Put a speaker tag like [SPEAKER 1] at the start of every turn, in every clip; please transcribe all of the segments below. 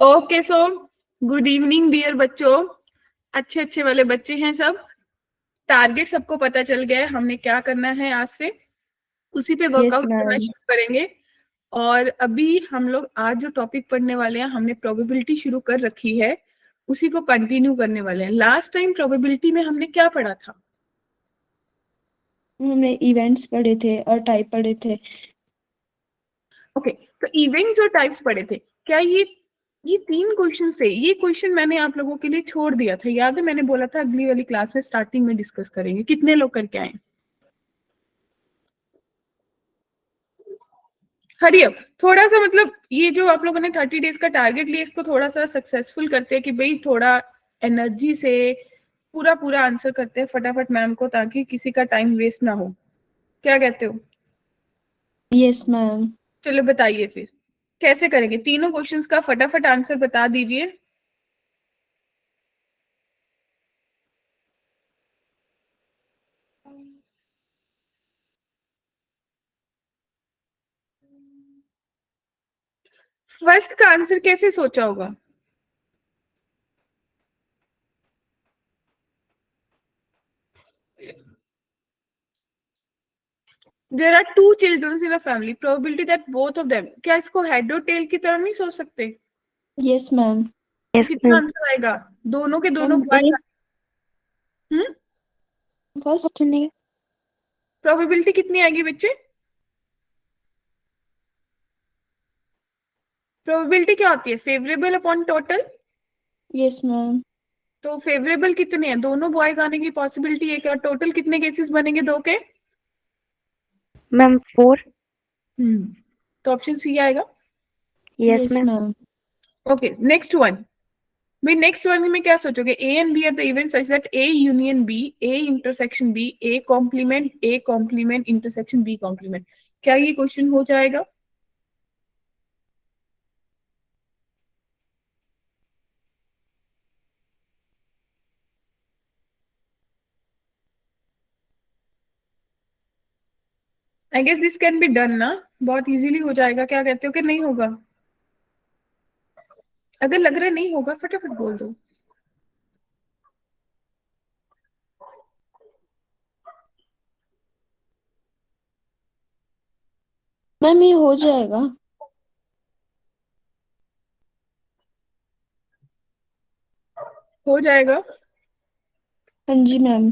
[SPEAKER 1] Okay so good evening dear बच्चों। अच्छे अच्छे वाले बच्चे हैं सब। टारगेट सबको पता चल गया है हमने क्या करना है आज से, उसी पे
[SPEAKER 2] यस
[SPEAKER 1] वर्कआउट करना
[SPEAKER 2] मैम।
[SPEAKER 1] शुरू करेंगे। और अभी हम लोग आज जो टॉपिक पढ़ने वाले हैं, हमने प्रोबेबिलिटी शुरू कर रखी है, उसी को कंटिन्यू करने वाले हैं। लास्ट टाइम प्रोबेबिलिटी में हमने क्या पढ़ा था?
[SPEAKER 2] हमने इवेंट्स पढ़े थे और टाइप पढ़े थे।
[SPEAKER 1] ओके, तो इवेंट जो टाइप्स पढ़े थे, क्या ये तीन क्वेश्चन थे। ये क्वेश्चन मैंने आप लोगों के लिए छोड़ दिया था, याद है? मैंने बोला था अगली वाली क्लास में स्टार्टिंग में डिस्कस करेंगे। कितने लोग करके आए? हरी अब थोड़ा सा, मतलब ये जो आप लोगों ने 30 डेज का टारगेट लिया, इसको थोड़ा सा सक्सेसफुल करते हैं कि भाई थोड़ा एनर्जी से पूरा पूरा आंसर करते हैं फटाफट मैम को, ताकि किसी का टाइम वेस्ट ना हो। क्या कहते हो?
[SPEAKER 2] Yes ma'am.
[SPEAKER 1] चलो बताइए फिर कैसे करेंगे। तीनों क्वेश्चंस का फटाफट आंसर बता दीजिए। फर्स्ट का आंसर कैसे सोचा होगा? There are two children in a family, probability that both of them. क्या इसको हेड और टेल की तरह नहीं सोच सकते?
[SPEAKER 2] Yes ma'am.
[SPEAKER 1] तो कितना आंसर आएगा? दोनों के दोनों
[SPEAKER 2] मैम
[SPEAKER 1] बॉयज।
[SPEAKER 2] ए
[SPEAKER 1] हम्म
[SPEAKER 2] फर्स्ट ने।
[SPEAKER 1] प्रोबेबिलिटी कितनी आएगी बच्चे? प्रोबेबिलिटी क्या होती है? Favourable upon total.
[SPEAKER 2] Yes ma'am.
[SPEAKER 1] तो फेवरेबल कितने हैं? दोनों बॉयज आने की पॉसिबिलिटी है क्या? टोटल कितने केसेस बनेंगे दो के?
[SPEAKER 3] मैम 4।
[SPEAKER 1] तो ऑप्शन सी आएगा।
[SPEAKER 3] Yes
[SPEAKER 2] yes
[SPEAKER 3] ma'am.
[SPEAKER 2] Ma'am.
[SPEAKER 1] Okay, next one. भाई नेक्स्ट वन में क्या सोचोगे? A and B are the event such that A union B, A intersection B, A complement intersection B complement. क्या ये question हो जाएगा? I guess this can be done ना, बहुत इजीली हो जाएगा। क्या कहते हो कि नहीं होगा? अगर लग रहा है नहीं होगा फटाफट बोल दो।
[SPEAKER 2] मैम ये हो जाएगा।
[SPEAKER 1] हो जाएगा।
[SPEAKER 2] हाँ जी मैम।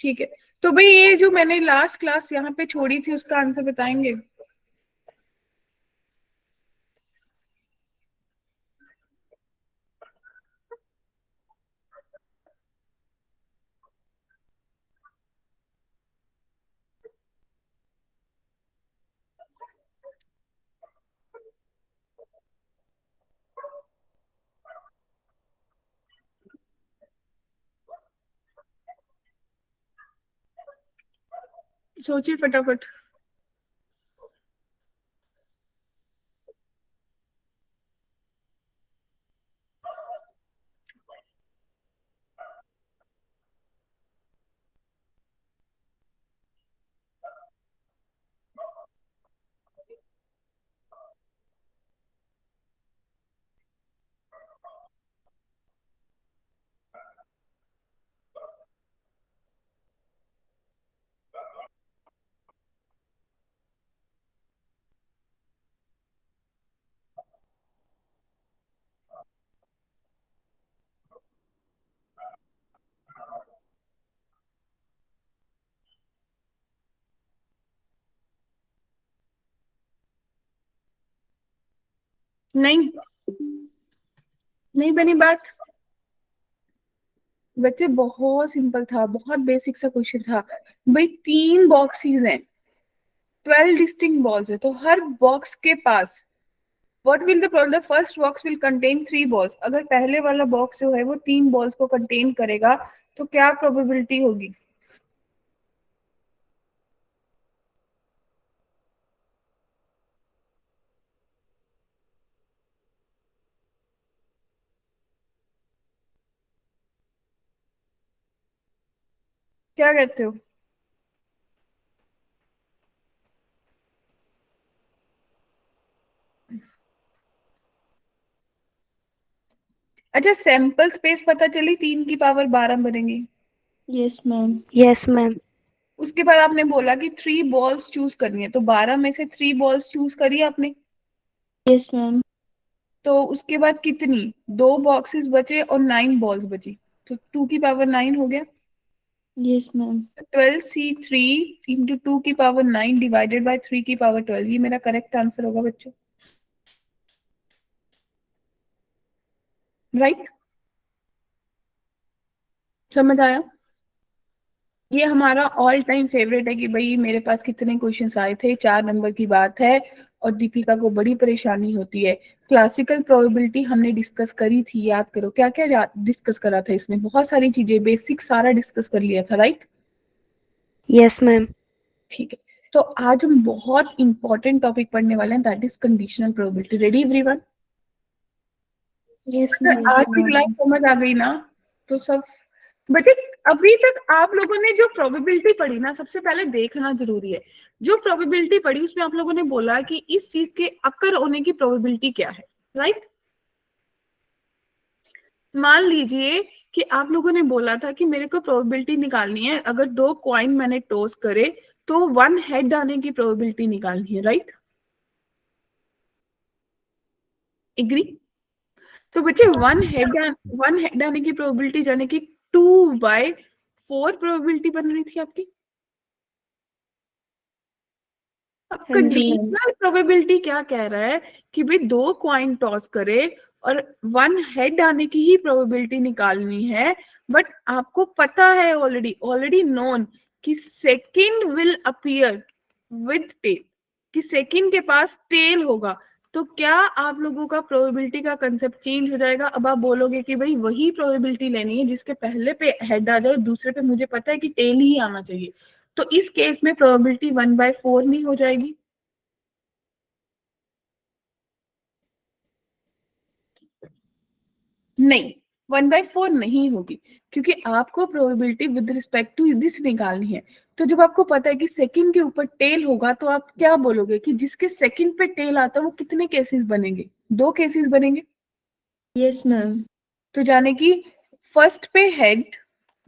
[SPEAKER 1] ठीक है। तो भाई ये जो मैंने लास्ट क्लास यहाँ पे छोड़ी थी, उसका आंसर बताएंगे? सोचिए फटाफट। नहीं, नहीं बनी बात। बच्चे बहुत सिंपल था, बहुत बेसिक सा क्वेश्चन था। भाई तीन बॉक्सेस हैं, 12 डिस्टिंक्ट बॉल्स है, तो हर बॉक्स के पास what will the problem, first box will contain 3 balls. अगर पहले वाला बॉक्स जो है वो 3 बॉल्स को कंटेन करेगा, तो क्या प्रोबेबिलिटी होगी? क्या कहते हो? अच्छा, सैंपल स्पेस पता चली 3 की पावर 12 बनेंगी।
[SPEAKER 2] Yes ma'am.
[SPEAKER 3] Yes, ma'am.
[SPEAKER 1] उसके बाद आपने बोला कि 3 बॉल्स चूज करनी है, तो 12 में से 3 बॉल्स चूज करी आपने।
[SPEAKER 2] Yes ma'am.
[SPEAKER 1] तो उसके बाद कितनी, 2 बॉक्सेस बचे और 9 बॉल्स बची, तो 2 की पावर 9 हो गया।
[SPEAKER 2] Yes ma'am.
[SPEAKER 1] 12C3 इंटू 2 की पावर 9 डिवाइडेड बाय 3 की पावर 12, ये मेरा करेक्ट आंसर होगा बच्चों, राइट? समझ आया? ये हमारा ऑल टाइम फेवरेट है कि भाई मेरे पास कितने क्वेश्चंस आए थे, 4 नंबर की बात है और दीपिका को बड़ी परेशानी होती है। क्लासिकल प्रोबेबिलिटी हमने डिस्कस करी थी, याद करो क्या क्या डिस्कस करा था इसमें, बहुत सारी चीजें, बेसिक सारा डिस्कस कर लिया था, राइट?
[SPEAKER 3] Yes, ma'am.
[SPEAKER 1] ठीक है, तो आज हम बहुत इंपॉर्टेंट टॉपिक पढ़ने वाले हैं, that is conditional probability. Ready everyone?
[SPEAKER 3] Yes,
[SPEAKER 1] अगर
[SPEAKER 3] ma'am.
[SPEAKER 1] आज
[SPEAKER 2] यस
[SPEAKER 1] की क्लास
[SPEAKER 2] मैम।
[SPEAKER 1] समझ आ गई ना तो सब बच्चे, अभी तक आप लोगों ने जो प्रोबेबिलिटी पढ़ी ना, सबसे पहले देखना जरूरी है। जो प्रोबेबिलिटी पढ़ी उसमें आप लोगों ने बोला कि इस चीज के अकर होने की प्रोबेबिलिटी क्या है, राइट? मान लीजिए कि आप लोगों ने बोला था कि मेरे को प्रोबेबिलिटी निकालनी है, अगर 2 कॉइन मैंने टॉस करे तो 1 हेड आने की प्रोबेबिलिटी निकालनी है, राइट? एग्री? तो बच्चे 1 हेड आने की प्रोबेबिलिटी जाने की 2/4 प्रोबेबिलिटी बन रही थी आपकी। अब
[SPEAKER 2] हाँ जी मैम।
[SPEAKER 1] कंडीशनल प्रोबेबिलिटी क्या कह रहा है कि भाई 2 कॉइन टॉस करे और 1 हेड आने की ही प्रोबेबिलिटी निकालनी है, बट आपको पता है ऑलरेडी नोन कि second will appear with tail, कि सेकंड के पास टेल होगा। तो क्या आप लोगों का प्रोबेबिलिटी का कंसेप्ट चेंज हो जाएगा? अब आप बोलोगे कि भाई वही प्रोबेबिलिटी लेनी है जिसके पहले पे हेड आ जाए, दूसरे पे मुझे पता है कि टेल ही आना चाहिए, तो इस केस में प्रोबेबिलिटी 1/4 नहीं हो जाएगी? नहीं, 1/4 नहीं होगी, क्योंकि आपको probability with respect to this निकालनी है। तो जब आपको पता है कि सेकंड के ऊपर टेल होगा, तो आप क्या बोलोगे कि जिसके सेकंड पे टेल आता है वो कितने केसेस बनेंगे? 2 केसेस बनेंगे।
[SPEAKER 2] Yes ma'am.
[SPEAKER 1] तो जाने की फर्स्ट पे हेड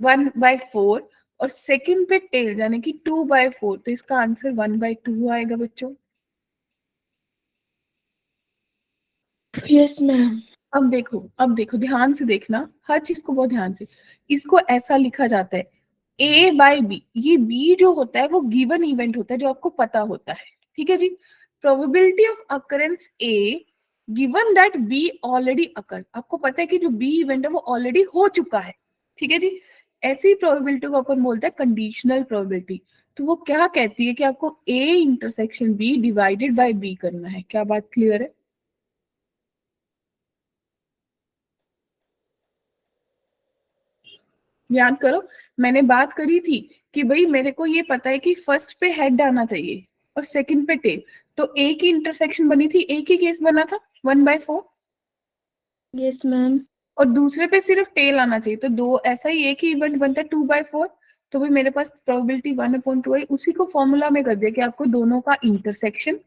[SPEAKER 1] 1/4 और सेकंड पे टेल जाने की 2/4, तो इसका आंसर 1/2 आएगा बच्चों।
[SPEAKER 2] Yes ma'am.
[SPEAKER 1] अब देखो ध्यान से देखना, हर चीज को बहुत ध्यान से। इसको ऐसा लिखा जाता है A/B, ये B जो होता है वो गिवन इवेंट होता है जो आपको पता होता है, ठीक है जी? Probability of occurrence A given that B already occur, आपको पता है कि जो B इवेंट है वो ऑलरेडी हो चुका है, ठीक है जी? ऐसी प्रोबेबिलिटी को अपन बोलते हैं कंडीशनल प्रोबेबिलिटी। तो वो क्या कहती है कि आपको A intersection B divided by B करना है। क्या बात क्लियर है? याद करो, मैंने बात करी थी कि भाई मेरे को ये पता है कि फर्स्ट पे हेड आना चाहिए और सेकंड पे टेल, तो ए की इंटरसेक्शन बनी थी, एक ही केस बना था 1/4,
[SPEAKER 2] यस मैम।
[SPEAKER 1] और दूसरे पे सिर्फ टेल आना चाहिए, तो दो ऐसा ही एक ही इवेंट बनता है 2/4। तो भाई मेरे पास प्रोबेबिलिटी 1/2 है, उसी को फॉर्मूला में कर दिया कि आपको दोनों का इंटरसेक्शन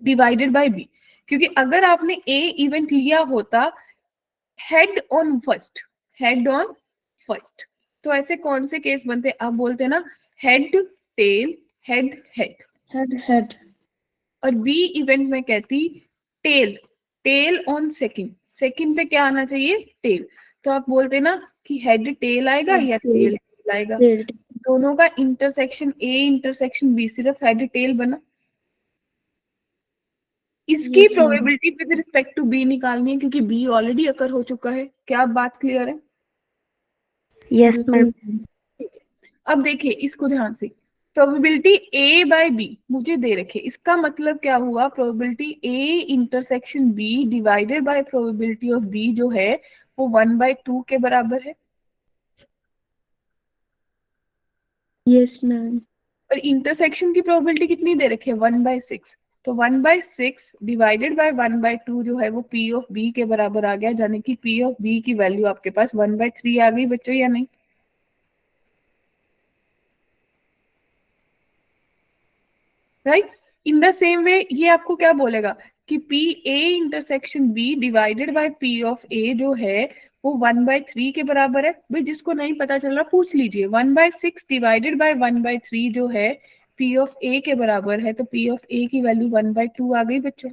[SPEAKER 1] डिवाइडेड बाय बी, क्योंकि अगर आपने ए इवेंट लिया होता head on first, head on first, तो ऐसे कौन से केस बनते? आप बोलते ना head tail, head head.
[SPEAKER 2] Head.
[SPEAKER 1] और बी इवेंट में कहती tail, tail on second, second पे क्या आना चाहिए? टेल। तो आप बोलते ना कि हेड टेल आएगा या टेल टेल आएगा। दोनों का इंटरसेक्शन ए इंटरसेक्शन बी, सिर्फ हेड टेल बना। इसकी
[SPEAKER 2] yes ma'am.
[SPEAKER 1] Probability with respect to B निकालनी है, क्योंकि बी ऑलरेडी अकर हो चुका है। क्या बात क्लियर है?
[SPEAKER 3] Yes, ma'am.
[SPEAKER 1] ठीक है, अब देखिए इसको ध्यान से। प्रोबेबिलिटी A/B मुझे दे रखे, इसका मतलब क्या हुआ? Probability A intersection B divided by probability of B जो है वो 1/2 के बराबर है।
[SPEAKER 2] Yes ma'am.
[SPEAKER 1] और इंटरसेक्शन की प्रोबेबिलिटी कितनी दे रखी है? 1/6। तो 1/6 डिवाइडेड बाय 1/2 जो है वो P ऑफ B के बराबर आ गया, यानी कि P ऑफ B की वैल्यू आपके पास 1/3 आ गई बच्चों, या नहीं? Right? In the same way ये आपको क्या बोलेगा कि P A intersection B divided by P of A जो है वो 1/3 के बराबर है। भाई जिसको नहीं पता चल रहा पूछ लीजिए। 1/6 डिवाइडेड बाय 1/3 जो है P ऑफ A के बराबर है, तो P ऑफ A की वैल्यू 1/2 आ गई बच्चों,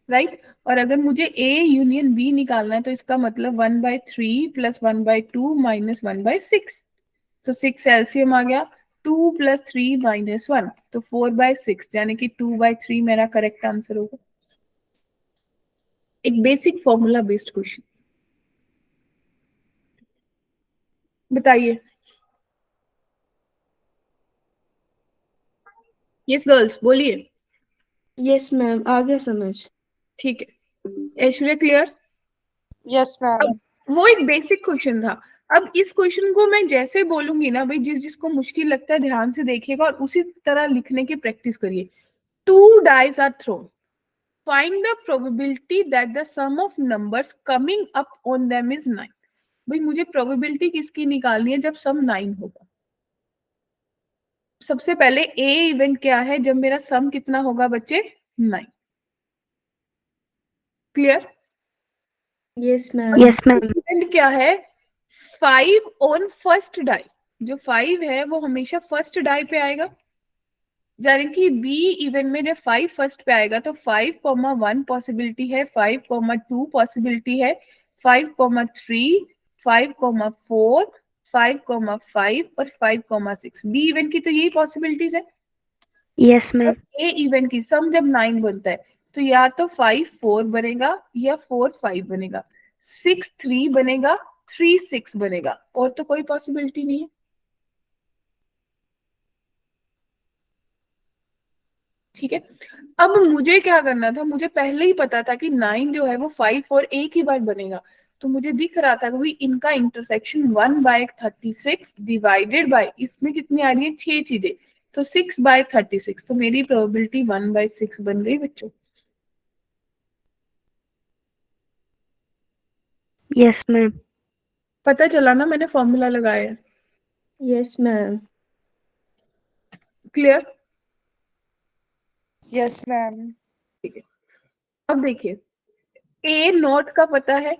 [SPEAKER 1] राइट। और अगर मुझे A यूनियन B निकालना है तो इसका मतलब 1/3 प्लस 1/2 माइनस 1/6, तो 6 एलसीएम आ गया, 2 प्लस 3 माइनस 1, तो 4/6, यानी कि 2/3 मेरा करेक्ट आंसर होगा। एक बेसिक फॉर्मूला बेस्ड क्वेश्चन। बताइए। यस गर्ल्स बोलिए।
[SPEAKER 2] यस मैम, आ गया समझ।
[SPEAKER 1] ठीक है, ऐश्वर्या क्लियर?
[SPEAKER 4] Yes ma'am.
[SPEAKER 1] अब वो एक बेसिक क्वेश्चन था। अब इस क्वेश्चन को मैं जैसे बोलूंगी ना भाई, जिस जिसको मुश्किल लगता है ध्यान से देखिएगा और उसी तरह लिखने की प्रैक्टिस करिए। 2 dice are thrown, find the probability that the sum of numbers coming up on them is 9। भाई मुझे प्रोबेबिलिटी किसकी निकालनी है जब सम 9 होगा। सबसे पहले ए इवेंट क्या है जब मेरा सम कितना होगा बच्चे, 9। Clear?
[SPEAKER 2] Yes ma'am.
[SPEAKER 3] Yes, ma'am.
[SPEAKER 1] Event क्या है, 5 ऑन फर्स्ट डाई। जो 5 है वो हमेशा फर्स्ट डाई पे आएगा, यानी कि बी इवेंट में जब 5 फर्स्ट पे आएगा तो 5,1 पॉसिबिलिटी है, 5,2 पॉसिबिलिटी है, 5,3, 5,4, 5,5 और 5,6। बी इवेंट की तो यही पॉसिबिलिटीज है।
[SPEAKER 3] Yes, ma'am.
[SPEAKER 1] ए इवेंट की सम जब 9 बनता है तो या तो 5,4 बनेगा या 4,5 बनेगा, 6,3 बनेगा, 3,6 बनेगा, और तो कोई पॉसिबिलिटी नहीं है। ठीक है, अब मुझे क्या करना था, मुझे पहले ही पता था कि 9 जो है वो 5 और एक ही बार बनेगा, तो मुझे दिख रहा था कि भाई इनका इंटरसेक्शन 1/36 डिवाइडेड बाय, इसमें कितनी आ रही है 6 चीजें, तो 6/36, तो मेरी प्रोबेबिलिटी 1/6 बन गई बच्चों।
[SPEAKER 3] Yes, ma'am.
[SPEAKER 1] पता चला ना मैंने फॉर्मूला लगाया है?
[SPEAKER 2] Yes ma'am.
[SPEAKER 1] Clear?
[SPEAKER 4] Yes ma'am.
[SPEAKER 1] ठीक है, अब देखिए, ए नॉट का पता है,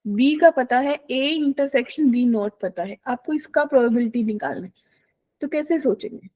[SPEAKER 1] बी का पता है, ए इंटरसेक्शन बी नॉट पता है, आपको इसका प्रोबेबिलिटी निकालना है, तो कैसे सोचेंगे?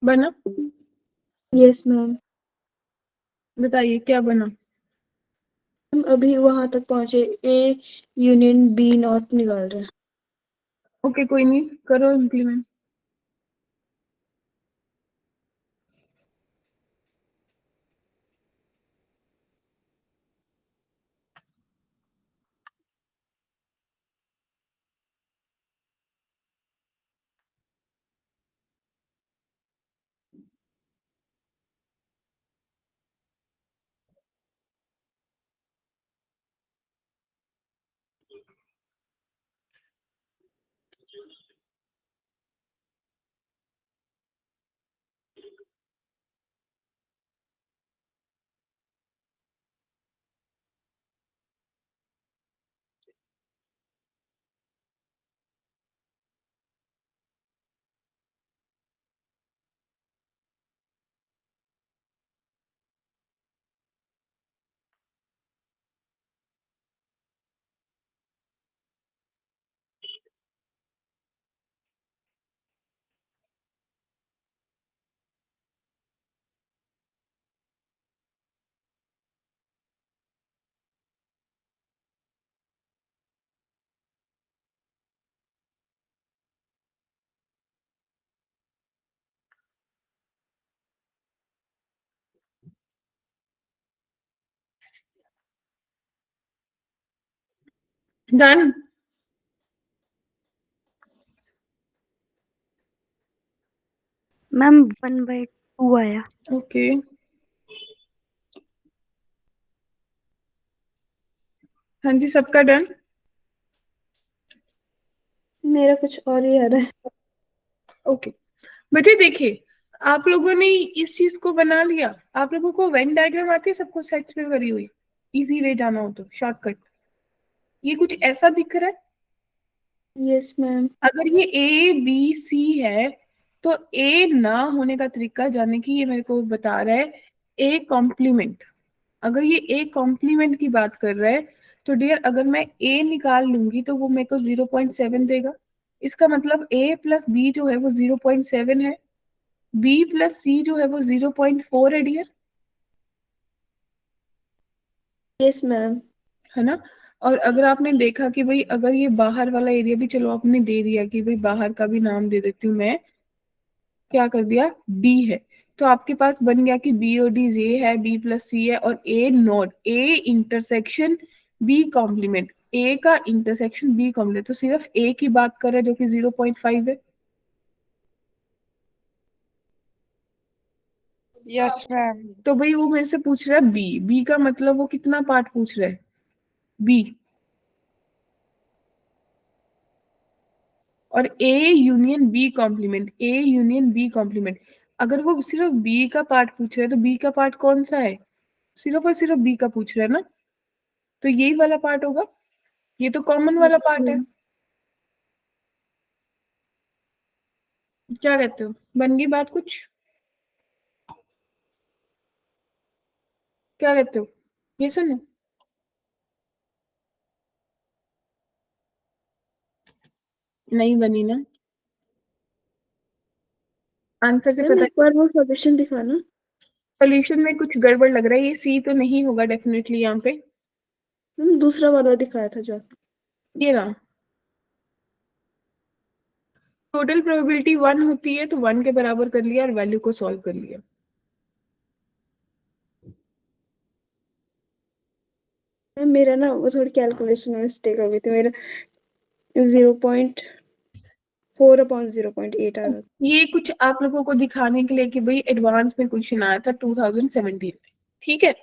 [SPEAKER 1] बना?
[SPEAKER 2] Yes ma'am.
[SPEAKER 1] बताइए क्या बना?
[SPEAKER 2] हम अभी वहां तक पहुंचे, ए यूनियन बी नॉट निकाल रहे हैं।
[SPEAKER 1] ओके कोई नहीं, करो इम्प्लीमेंट। डन।
[SPEAKER 3] मैम 1/2 आया।
[SPEAKER 1] ओके, हाँ जी, सबका डन।
[SPEAKER 2] मेरा कुछ और ही आ रहा है।
[SPEAKER 1] ओके बच्चे देखिए, आप लोगों ने इस चीज को बना लिया। आप लोगों को वेन डायग्राम आती है सबको सेट्स पे करी हुई, इजी वे जाना हो तो शॉर्टकट। ये कुछ ऐसा दिख रहा है।
[SPEAKER 2] Yes ma'am.
[SPEAKER 1] अगर ये ए बी सी है तो ए ना होने का तरीका जाने की ये मेरे को बता रहा है ए कॉम्प्लीमेंट। अगर ये ए कॉम्प्लीमेंट की बात कर रहा है तो डियर अगर मैं ए निकाल लूंगी तो वो मेरे को 0.7 देगा। इसका मतलब ए प्लस बी जो है वो 0.7 है, बी प्लस सी जो है वो 0.4 है डियर,
[SPEAKER 2] यस मैम।
[SPEAKER 1] है ना। और अगर आपने देखा कि भाई अगर ये बाहर वाला एरिया भी, चलो आपने दे दिया कि भाई बाहर का भी नाम दे देती हूँ मैं, क्या कर दिया, डी है। तो आपके पास बन गया कि बी और डी ए है, बी प्लस सी है, और A node, A intersection B complement, A का इंटरसेक्शन बी कॉम्प्लीमेंट, तो सिर्फ ए की बात कर रहे हैं जो कि 0.5 है।
[SPEAKER 4] Yes, ma'am.
[SPEAKER 1] तो भाई वो मेरे से पूछ रहा है बी, बी का मतलब वो कितना पार्ट पूछ रहा है, बी। और A union B complement, A union B complement, अगर वो सिर्फ बी का पार्ट पूछ रहा है तो बी का पार्ट कौन सा है, सिर्फ और सिर्फ बी का पूछ रहा है ना, तो यही वाला पार्ट होगा। ये तो कॉमन वाला पार्ट है। क्या कहते हो, बन गई बात कुछ, क्या कहते हो, ये सुनो। नहीं बनी ना, आंसर से
[SPEAKER 2] मैम
[SPEAKER 1] पता।
[SPEAKER 2] एक बार वो सॉल्यूशन दिखाना।
[SPEAKER 1] सोल्यूशन में कुछ गड़बड़ लग रहा है, ये सी तो नहीं होगा डेफिनेटली यहाँ पे।
[SPEAKER 2] मैम दूसरा वाला दिखाया था जो आपने।
[SPEAKER 1] ये रहा, टोटल प्रोबेबिलिटी 1 होती है तो 1 के बराबर कर लिया और वैल्यू को सॉल्व कर लिया।
[SPEAKER 2] मैम मेरा ना वो थोड़ी कैलकुलेशन में मिस्टेक हो गई थी। मेरा 0.4/0.8 आ रहा था।
[SPEAKER 1] ये कुछ आप लोगों को दिखाने के लिए कि भाई एडवांस में क्वेश्चन आया था 2017 में, ठीक है।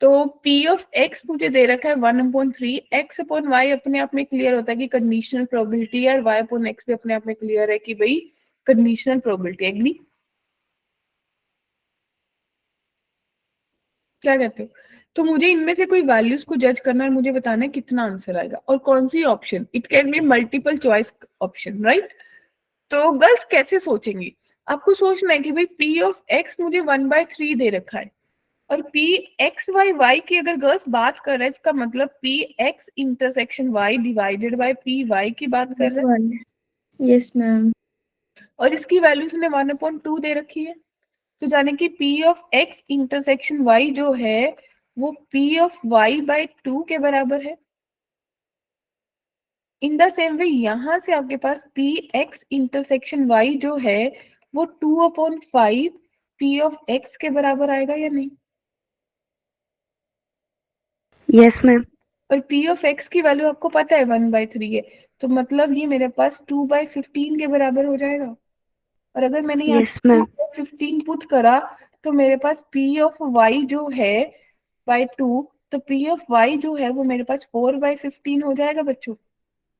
[SPEAKER 1] तो P ऑफ x मुझे दे रखा है 1/3, x अपॉन y अपने आप में क्लियर होता है कि कंडीशनल प्रोबेबिलिटी है, और y अपॉन x भी अपने आप में क्लियर है कि भाई कंडीशनल प्रोबेबिलिटी। एग्री, क्या कहते हो। तो मुझे इनमें से कोई वैल्यूज को जज करना और मुझे बताना है कितना आंसर आएगा और कौन सी option, it can be multiple choice option, right. तो गर्ल्स कैसे सोचेंगी, आपको सोचना है कि भाई P ऑफ x मुझे 1/3 दे रखा है, और P x y y की अगर गर्ल्स बात कर रहे हैं इसका मतलब P x intersection y divided by P y की बात कर रहे हैं,
[SPEAKER 2] यस मैम।
[SPEAKER 1] और इसकी वैल्यूज ने 1/2 दे रखी है। तो जाने कि P of x intersection y जो है वो P ऑफ y/2 के बराबर है। इन द सेम वे यहां से आपके पास P x इंटरसेक्शन y जो है वो 2/5 P ऑफ x के बराबर आएगा या नहीं।
[SPEAKER 3] Yes ma'am.
[SPEAKER 1] और P ऑफ x की वैल्यू आपको पता है 1/3 है, तो मतलब ये मेरे पास 2/15 के बराबर हो जाएगा। और अगर मैंने यहाँ
[SPEAKER 3] यस मैम।
[SPEAKER 1] 2/15 पुट करा तो मेरे पास P ऑफ y जो है by 2, तो P ऑफ y जो है वो मेरे पास 4/15 हो जाएगा बच्चों।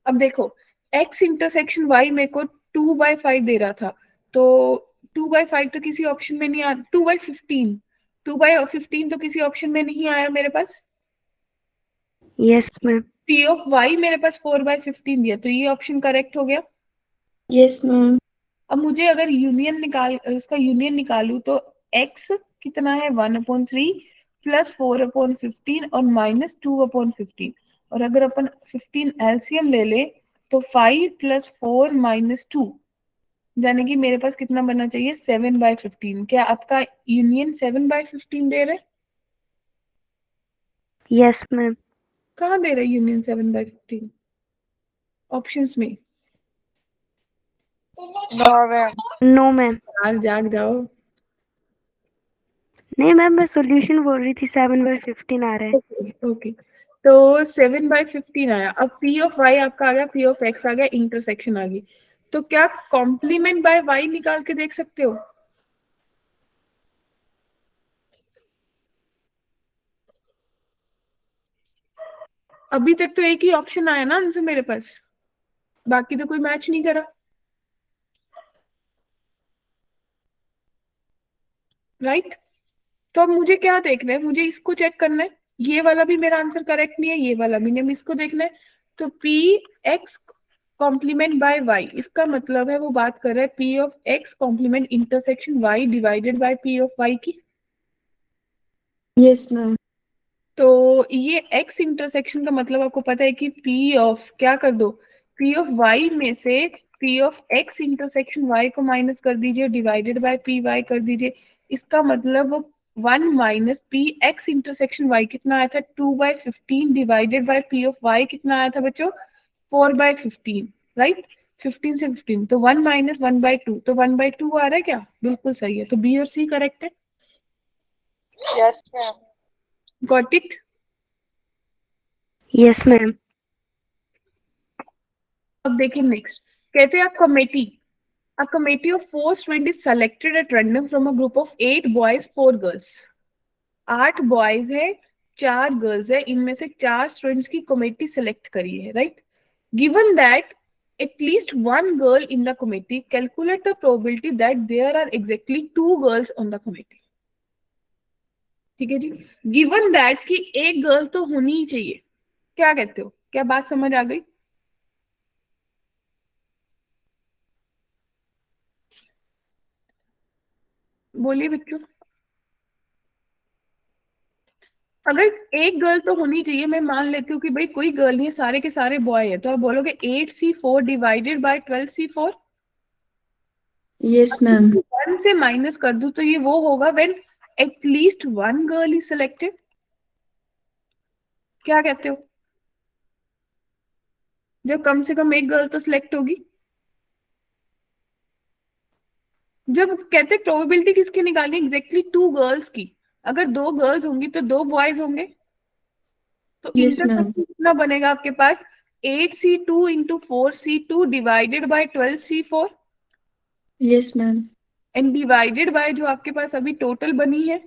[SPEAKER 1] अब देखो x इंटरसेक्शन y मेरे को 2/5 दे रहा था, तो 2/5 तो किसी ऑप्शन में नहीं आ, 2/15 तो किसी ऑप्शन में नहीं आया मेरे पास।
[SPEAKER 3] Yes ma'am.
[SPEAKER 1] P of y मेरे पास 4/15 दिया, तो ये ऑप्शन करेक्ट हो गया।
[SPEAKER 2] Yes ma'am.
[SPEAKER 1] अब मुझे अगर इसका यूनियन निकालू तो x कितना है 1/3 प्लस 4/15 और माइनस 2/15, और अगर अपन 15 एलसीएम ले ले तो 5 प्लस 4 माइनस 2, यानी कि मेरे पास कितना बनना चाहिए 7/15। क्या आपका यूनियन 7/15 दे रहे,
[SPEAKER 3] यस मैम।
[SPEAKER 1] कहाँ दे रहे यूनियन 7/15 ऑप्शंस में।
[SPEAKER 4] No, ma'am.
[SPEAKER 3] No ma'am.
[SPEAKER 1] यार जाग जाओ।
[SPEAKER 3] नहीं मैम, मैं सॉल्यूशन बोल रही थी, 7/15 आ रहा है।
[SPEAKER 1] ओके ओके, तो 7/15 आया। अब P ऑफ y आपका आ गया, P ऑफ x आ गया, इंटरसेक्शन आ गई। तो क्या कॉम्प्लीमेंट बाय y निकाल के देख सकते हो? अभी तक तो एक ही ऑप्शन आया ना आंसर मेरे पास, बाकी तो कोई मैच नहीं करा, राइट? तो अब मुझे क्या देखना है, मुझे इसको चेक करना है, ये वाला भी मेरा आंसर करेक्ट नहीं है, ये वाला भी नहीं, इसको देखना है। तो P x complement by y, इसका मतलब है वो बात कर रहा है P of x complement intersection y divided by P of y की।
[SPEAKER 2] Yes ma'am.
[SPEAKER 1] तो ये x इंटरसेक्शन का मतलब आपको पता है कि P ऑफ क्या कर दो, P ऑफ y में से P of x intersection y को माइनस कर दीजिए, डिवाइडेड बाय पी वाई कर दीजिए। इसका मतलब 1 minus P x intersection y कितना आया था, 2/15 divided by P of y कितना आया था बच्चों, 4/15, राइट? 15 से 15, तो 1 माइनस 1/2, तो 1/2 आ रहा है क्या? बिल्कुल सही है, तो बी और सी करेक्ट है।
[SPEAKER 4] Yes, ma'am.
[SPEAKER 1] Got it?
[SPEAKER 3] Yes, ma'am.
[SPEAKER 1] अब देखिए नेक्स्ट, कहते हैं a committee of 4 students is selected at random from a group of 8 boys 4 girls। 8 boys है, 4 गर्ल्स है, इनमें से 4 स्टूडेंट्स की कमेटी सेलेक्ट करी है, right? Given that at least one girl in the committee, calculate the probability that there are exactly 2 girls on the committee। ठीक है जी, given that कि एक गर्ल तो होनी ही चाहिए, क्या कहते हो, क्या बात समझ आ गई? बोलिए बच्चों। अगर एक गर्ल तो होनी चाहिए, मैं मान लेती हूँ कि भाई कोई गर्ल नहीं है, सारे के सारे बॉय है, तो आप बोलोगे 8C4 divided by 12C4।
[SPEAKER 2] Yes ma'am.
[SPEAKER 1] 1 से माइनस कर दूं तो ये वो होगा when at least one girl is selected. क्या कहते हो, जब कम से कम एक गर्ल तो सिलेक्ट होगी। जब कहते प्रोबेबिलिटी किसकी निकालनी, एग्जैक्टली 2 गर्ल्स की। अगर 2 गर्ल्स होंगी तो 2 बॉयज होंगे, तो
[SPEAKER 2] यस मैम।
[SPEAKER 1] इंटरसेक्शन कितना बनेगा आपके पास, 8C2 into 4C2 divided by 12C4
[SPEAKER 2] yes ma'am.
[SPEAKER 1] And divided by जो आपके पास अभी टोटल बनी है,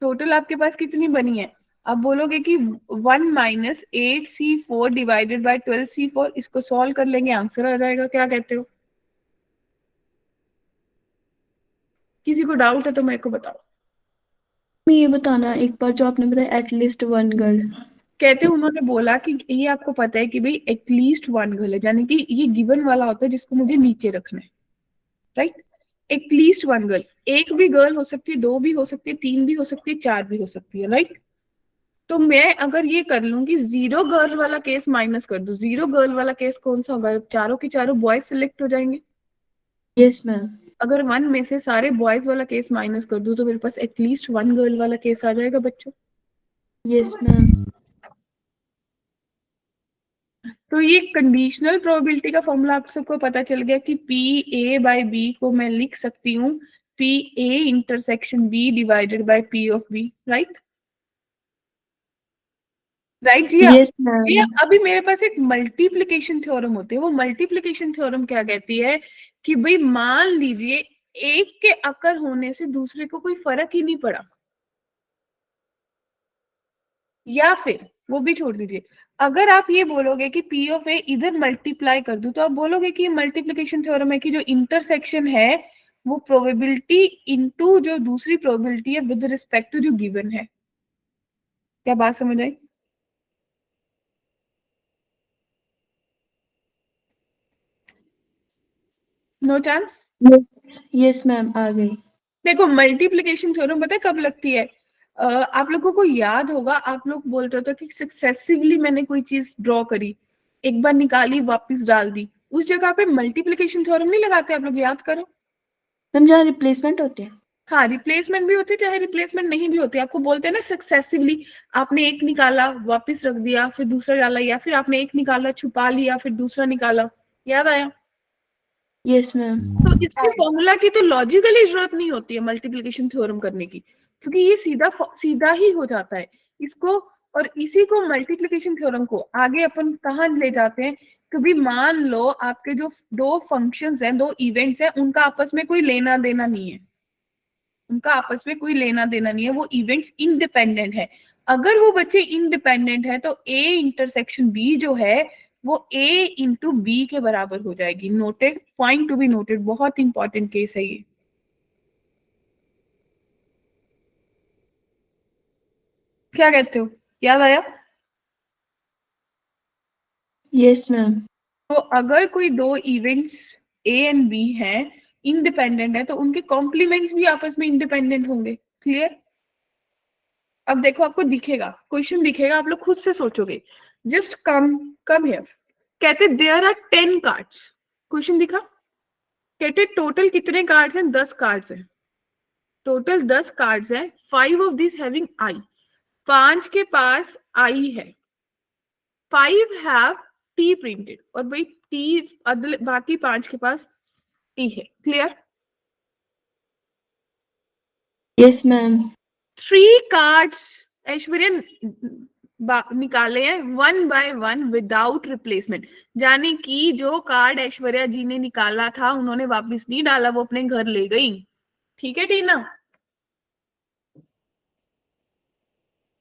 [SPEAKER 1] टोटल आपके पास कितनी बनी है? आप बोलोगे कि 1 minus 8C4 divided by 12C4, इसको सॉल्व कर लेंगे, आंसर आ जाएगा। क्या कहते हो? किसी को डाउट है तो मेरे को बताओ।
[SPEAKER 2] मैं ये बताना एक बार जो आपने बताया एटलीस्ट वन गर्ल।
[SPEAKER 1] कहते उन्होंने बोला कि ये आपको पता है कि भाई एटलीस्ट वन गर्ल है, यानी कि ये गिवन वाला होता है जिसको मुझे नीचे रखना है, राइट? एटलीस्ट वन गर्ल, एक भी गर्ल हो सकती है, 2 भी हो सकती है, 3 भी हो सकती है, 4 भी हो सकती है, राइट? तो मैं अगर ये कर लूं कि 0 गर्ल वाला केस माइनस कर दूं, 0 गर्ल वाला केस कौन सा होगा, चारों के चारों बॉयज सिलेक्ट हो जाएंगे।
[SPEAKER 2] Yes ma'am.
[SPEAKER 1] अगर 1 में से सारे बॉयज वाला केस माइनस कर दूं तो मेरे पास एटलीस्ट 1 गर्ल वाला केस आ जाएगा बच्चों।
[SPEAKER 2] Yes ma'am.
[SPEAKER 1] तो ये कंडीशनल प्रोबेबिलिटी का फॉर्मूला आप सबको पता चल गया कि पी ए बाय बी को मैं लिख सकती हूँ P A intersection B divided by P of B, right? Right जी।
[SPEAKER 2] यस
[SPEAKER 1] ये
[SPEAKER 2] मैम।
[SPEAKER 1] अभी मेरे पास एक मल्टीप्लिकेशन थ्योरम होती है। वो मल्टीप्लिकेशन थ्योरम क्या कहती है कि भाई मान लीजिए एक के अकर होने से दूसरे को कोई फर्क ही नहीं पड़ा, या फिर वो भी छोड़ दीजिए, अगर आप ये बोलोगे कि पी ऑफ ए इधर मल्टीप्लाई कर दूं तो आप बोलोगे कि ये मल्टीप्लिकेशन थ्योरम है कि जो इंटरसेक्शन है वो प्रोबेबिलिटी इनटू जो दूसरी प्रोबेबिलिटी है विद रिस्पेक्ट टू जो गिवन है। क्या बात समझ आई? No chance.
[SPEAKER 2] यस मैम आ गई।
[SPEAKER 1] देखो मल्टीप्लिकेशन थ्योरम पता है कब लगती है? आप लोगों को याद होगा, आप लोग बोलते होते कि सक्सेसिवली मैंने कोई चीज ड्रॉ करी, एक बार निकाली वापस डाल दी, उस जगह पे मल्टीप्लिकेशन थ्योरम नहीं लगाते? आप लोग याद करो।
[SPEAKER 2] मैम जहाँ रिप्लेसमेंट होते हैं।
[SPEAKER 1] हाँ, रिप्लेसमेंट भी होती है, चाहे रिप्लेसमेंट नहीं भी होती, आपको बोलते हैं ना सक्सेसिवली, आपने एक निकाला वापस रख दिया फिर दूसरा डाला, या फिर आपने एक निकाला छुपा लिया फिर दूसरा निकाला। याद आया?
[SPEAKER 2] Yes ma'am.
[SPEAKER 1] तो इसके फॉर्मूला की तो लॉजिकली जरूरत नहीं होती है मल्टीप्लिकेशन थ्योरम करने की, क्योंकि ये सीधा सीधा ही हो जाता है। इसको और इसी को मल्टीप्लिकेशन थ्योरम को आगे अपन कहाँ ले जाते हैं, कभी मान लो आपके जो दो फंक्शंस हैं, दो इवेंट्स हैं, उनका आपस में कोई लेना देना नहीं है, उनका आपस में कोई लेना देना नहीं है, वो इवेंट्स इंडिपेंडेंट है। अगर वो बच्चे इंडिपेंडेंट है तो ए इंटरसेक्शन बी जो है वो ए इंटू बी के बराबर हो जाएगी। Noted, point to be noted, बहुत इंपॉर्टेंट केस है ये। क्या कहते हो, याद आया?
[SPEAKER 2] Yes ma'am.
[SPEAKER 1] तो अगर कोई दो इवेंट्स ए एंड बी हैं, इंडिपेंडेंट है, तो उनके कॉम्प्लीमेंट्स भी आपस में इंडिपेंडेंट होंगे। क्लियर? अब देखो आपको दिखेगा, क्वेश्चन दिखेगा, आप लोग खुद से सोचोगे। Just come here. कहते देयर आर 10 कार्ड्स। क्वेश्चन दिखा? कहते टोटल कितने कार्ड्स हैं? 10 कार्ड्स हैं। टोटल 10 कार्ड्स हैं। 5 ऑफ दिस हैविंग आई। 5 के पास आई है। 5 हैव टी प्रिंटेड, और भाई टी बाकी 5 के पास टी है। Clear?
[SPEAKER 2] Yes ma'am.
[SPEAKER 1] 3 cards Aishwarya निकाले हैं 1 by 1 विदाउट रिप्लेसमेंट, यानी कि जो कार्ड ऐश्वर्या जी ने निकाला था उन्होंने वापस नहीं डाला, वो अपने घर ले गई। ठीक है टीना?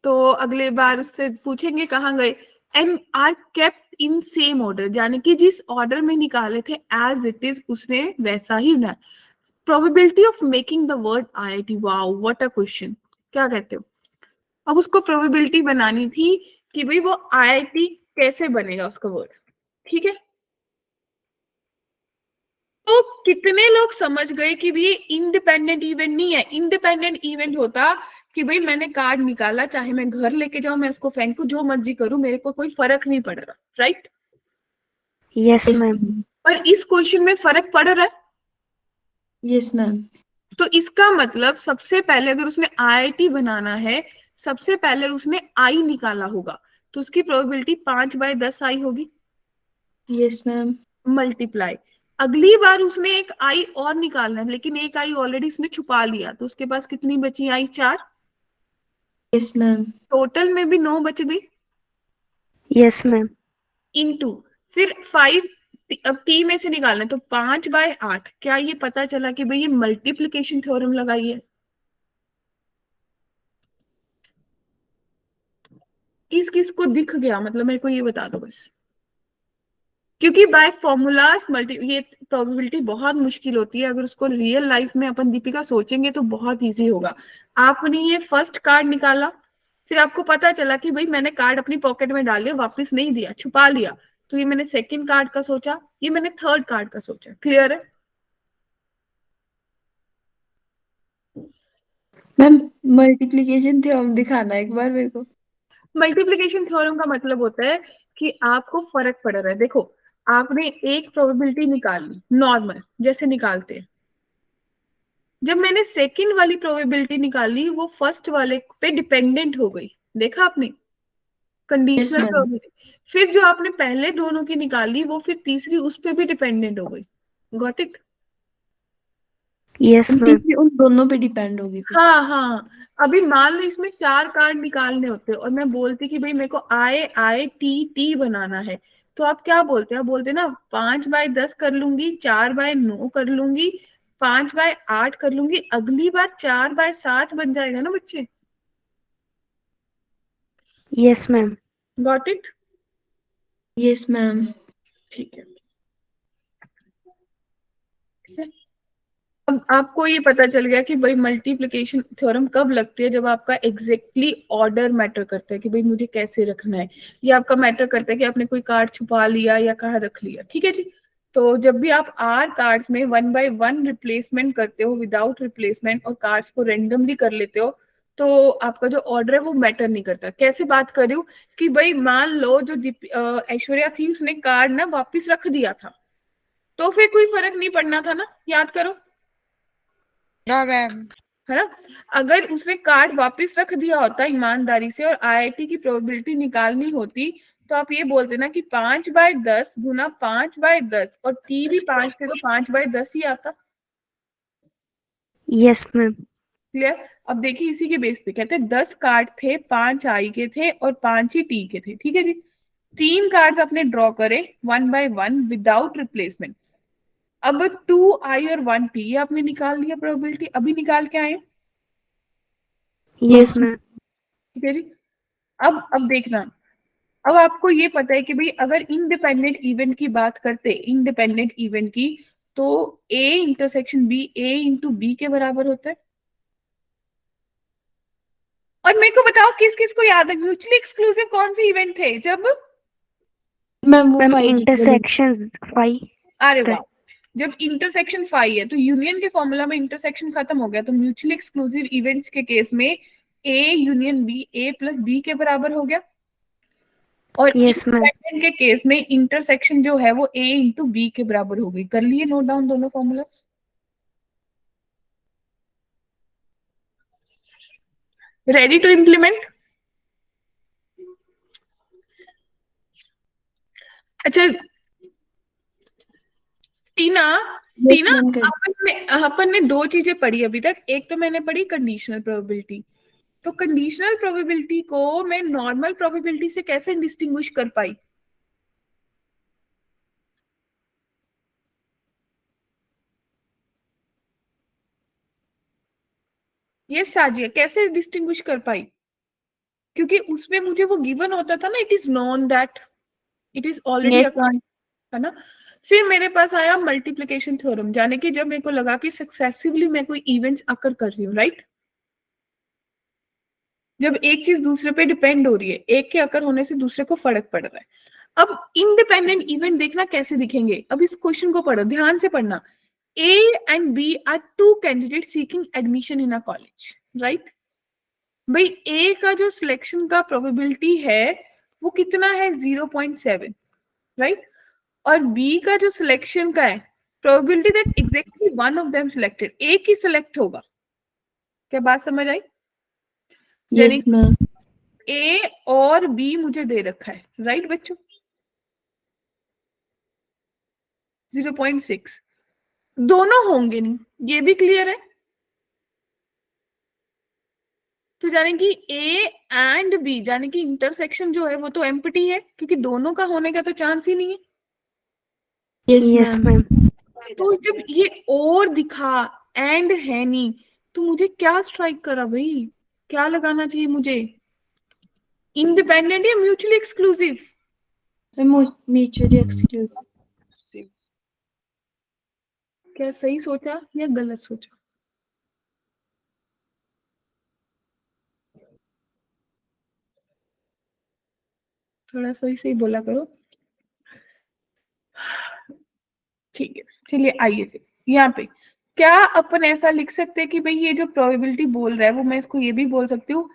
[SPEAKER 1] तो अगले बार उससे पूछेंगे कहाँ गए। And are kept in same order, यानी कि जिस ऑर्डर में निकाले थे एज इट इज उसने वैसा ही ना। Probability of making the word IIT, wow what a question. क्या कहते हो? अब उसको प्रोबेबिलिटी बनानी थी कि भाई वो IIT कैसे बनेगा उसका वर्ड। ठीक है? तो कितने लोग समझ गए कि भी इंडिपेंडेंट इवेंट नहीं है? इंडिपेंडेंट इवेंट होता कि भाई मैंने कार्ड निकाला, चाहे मैं घर लेके जाऊं, मैं उसको फेंकू, जो मर्जी करूं, मेरे को कोई फर्क नहीं पड़ रहा। राइट?
[SPEAKER 3] Yes, ma'am.
[SPEAKER 1] पर इस क्वेश्चन में फर्क पड़ रहा है।
[SPEAKER 2] Yes ma'am.
[SPEAKER 1] तो इसका मतलब सबसे पहले अगर उसने IIT बनाना है, सबसे पहले उसने आई निकाला होगा, तो उसकी प्रोबेबिलिटी 5 by 10 आई होगी।
[SPEAKER 2] Yes ma'am.
[SPEAKER 1] मल्टीप्लाई, अगली बार उसने एक आई और निकालना है, लेकिन एक आई ऑलरेडी उसने छुपा लिया, तो उसके पास कितनी बची आई? 4।
[SPEAKER 2] Yes ma'am.
[SPEAKER 1] टोटल में भी 9 बच गई।
[SPEAKER 3] Yes, ma'am.
[SPEAKER 1] इनटू फिर 5, अब टी में से निकालना है, तो 5 by 8। क्या ये पता चला कि भाई ये मल्टीप्लिकेशन थ्योरम लगाई है? किस किस को दिख गया, मतलब मेरे को ये बता दो बस। क्योंकि बाय फॉर्मूलाज ये प्रोबेबिलिटी बहुत मुश्किल होती है, अगर उसको रियल लाइफ में अपन दीपिका सोचेंगे तो बहुत इजी होगा। आपने ये फर्स्ट कार्ड निकाला, फिर आपको पता चला कि भाई मैंने कार्ड अपनी पॉकेट में डाल लिया, वापस नहीं दिया, छुपा लिया, तो ये मैंने सेकंड कार्ड का सोचा, ये मैंने थर्ड कार्ड का सोचा। क्लियर है?
[SPEAKER 2] मैम मल्टीप्लिकेशन थ्योरम दिखाना एक बार मेरे को।
[SPEAKER 1] मल्टीप्लिकेशन थ्योरम का मतलब होता है कि आपको फर्क पड़ रहा है। देखो आपने एक प्रोबेबिलिटी निकाली नॉर्मल जैसे निकालते हैं, जब मैंने सेकंड वाली प्रोबेबिलिटी निकाली वो फर्स्ट वाले पे डिपेंडेंट हो गई। देखा आपने? Conditional
[SPEAKER 2] ma'am.
[SPEAKER 1] प्रोबेबिलिटी। फिर जो आपने पहले दोनों की निकाली वो फिर तीसरी उस पे भी डिपेंडेंट हो गई। Got it?
[SPEAKER 3] Yes, ma'am.
[SPEAKER 2] उन दोनों पे डिपेंड होगी फिर।
[SPEAKER 1] हाँ हाँ। अभी मान लो इसमें 4 कार्ड निकालने होते और मैं बोलती कि भाई मेरे को IIT बनाना है, तो आप क्या बोलते हैं? आप बोलते ना 5 by 10 कर लूंगी, 4 by 9 कर लूंगी, 5 by 8 कर लूंगी, अगली बार 4 by 7 बन जाएगा ना बच्चे।
[SPEAKER 3] Yes, ma'am.
[SPEAKER 1] Got it?
[SPEAKER 2] Yes ma'am.
[SPEAKER 1] ठीक है। अब आपको ये पता चल गया कि भाई मल्टीप्लिकेशन थ्योरम कब लगती है, जब आपका एग्जैक्टली ऑर्डर मैटर करता है कि भाई मुझे कैसे रखना है, या आपका मैटर करता है कि आपने कोई कार्ड छुपा लिया या कहाँ रख लिया। ठीक है जी? तो जब भी आप आर कार्ड्स में 1 by 1 रिप्लेसमेंट करते हो विदाउट रिप्लेसमेंट और कार्ड्स को रेंडमली कर लेते हो, तो आपका जो ऑर्डर है वो मैटर नहीं करता। कैसे बात कर रही हूँ कि भाई मान लो जो ऐश्वर्या थी उसने कार्ड ना वापिस रख दिया था, तो फिर कोई फर्क नहीं पड़ना था ना। याद करो,
[SPEAKER 4] No, ma'am.
[SPEAKER 1] है ना? अगर उसने कार्ड वापस रख दिया होता ईमानदारी से और IIT की प्रोबेबिलिटी निकालनी होती, तो आप ये बोलते ना कि 5 by 10 गुना 5 by 10, और टी भी 5 से तो 5 by 10 ही आता।
[SPEAKER 3] Yes, ma'am.
[SPEAKER 1] क्लियर? अब देखिए इसी के बेस पे कहते हैं 10 कार्ड थे, 5 आई के थे और 5 ही टी के थे, ठीक है जी। 3 कार्ड्स अपने ड्रॉ करे 1 by 1 विदाउट रिप्लेसमेंट। अब 2 आई और 1 टी ये आपने निकाल लिया प्रोबेबिलिटी, अभी निकाल के आए,
[SPEAKER 3] Yes, ma'am.
[SPEAKER 1] ठीक है जी। अब देखना, अब आपको ये पता है कि भाई अगर इंडिपेंडेंट इवेंट की बात करते, इंडिपेंडेंट इवेंट की, तो A intersection B A into B के बराबर होता है। और मेरे को बताओ किस किस को याद है म्यूचुअली एक्सक्लूसिव कौन से इवेंट थे जब,
[SPEAKER 2] मैम वो
[SPEAKER 3] Ma'am,
[SPEAKER 2] फाइव
[SPEAKER 3] intersections 5.
[SPEAKER 1] अरे वाह, जब इंटरसेक्शन 5 है तो यूनियन के फॉर्मूला में इंटरसेक्शन खत्म हो गया, तो म्यूचुअली एक्सक्लूसिव इवेंट्स के केस में A union B A plus B के बराबर हो गया, और
[SPEAKER 3] Yes, ma'am.
[SPEAKER 1] इंडिपेंडेंट के केस में इंटरसेक्शन जो है वो ए इंटू बी के बराबर हो गई। कर लिए नोट डाउन दोनों फॉर्मूलास? Ready to implement? अच्छा टीना, टीना अपन ने 2 चीजें पढ़ी अभी तक। एक तो मैंने पढ़ी कंडीशनल प्रोबेबिलिटी, तो कंडीशनल प्रोबेबिलिटी को मैं नॉर्मल प्रोबेबिलिटी से कैसे डिस्टिंग्विश कर पाई? ये साजिया कैसे डिस्टिंग्विश कर पाई? क्योंकि उसमें मुझे वो गिवन होता था ना, it is known that, it is already, है ना। फिर मेरे पास आया मल्टीप्लिकेशन थ्योरम, जाने कि जब मेरे को लगा कि सक्सेसिवली मैं कोई इवेंट्स अकर कर रही हूँ, राइट। जब एक चीज दूसरे पे डिपेंड हो रही है, एक के अकर होने से दूसरे को फर्क पड़ रहा है। अब इंडिपेंडेंट इवेंट देखना कैसे दिखेंगे, अब इस क्वेश्चन को पढ़ो, ध्यान से पढ़ना। A and B are two candidates seeking admission in a college, right? भाई A का जो सिलेक्शन का प्रोबेबिलिटी है वो कितना है 0.7, राइट। और B का जो सिलेक्शन का है probability that exactly one of them selected, एक ही सिलेक्ट होगा। क्या बात समझ आई?
[SPEAKER 2] Yes ma'am.
[SPEAKER 1] A और B मुझे दे रखा है, राइट बच्चों, 0.6 दोनों होंगे नहीं, ये भी क्लियर है। तो जाने कि ए एंड बी, जाने कि इंटरसेक्शन जो है वो तो एम्प्टी है, क्योंकि दोनों का होने का तो चांस ही नहीं है।
[SPEAKER 3] Yes, ma'am.
[SPEAKER 1] तो जब ये और दिखा एंड है नहीं, तो मुझे क्या स्ट्राइक करा भाई, क्या लगाना चाहिए मुझे, इंडिपेंडेंट या म्यूचुअली एक्सक्लूसिव?
[SPEAKER 2] Mutually exclusive.
[SPEAKER 1] क्या सही सोचा या गलत सोचा? थोड़ा सही सही बोला करो। ठीक है, चलिए आइए फिर यहाँ पे क्या अपन ऐसा लिख सकते हैं कि भाई ये जो प्रोबेबिलिटी बोल रहा है वो मैं इसको ये भी बोल सकती हूँ,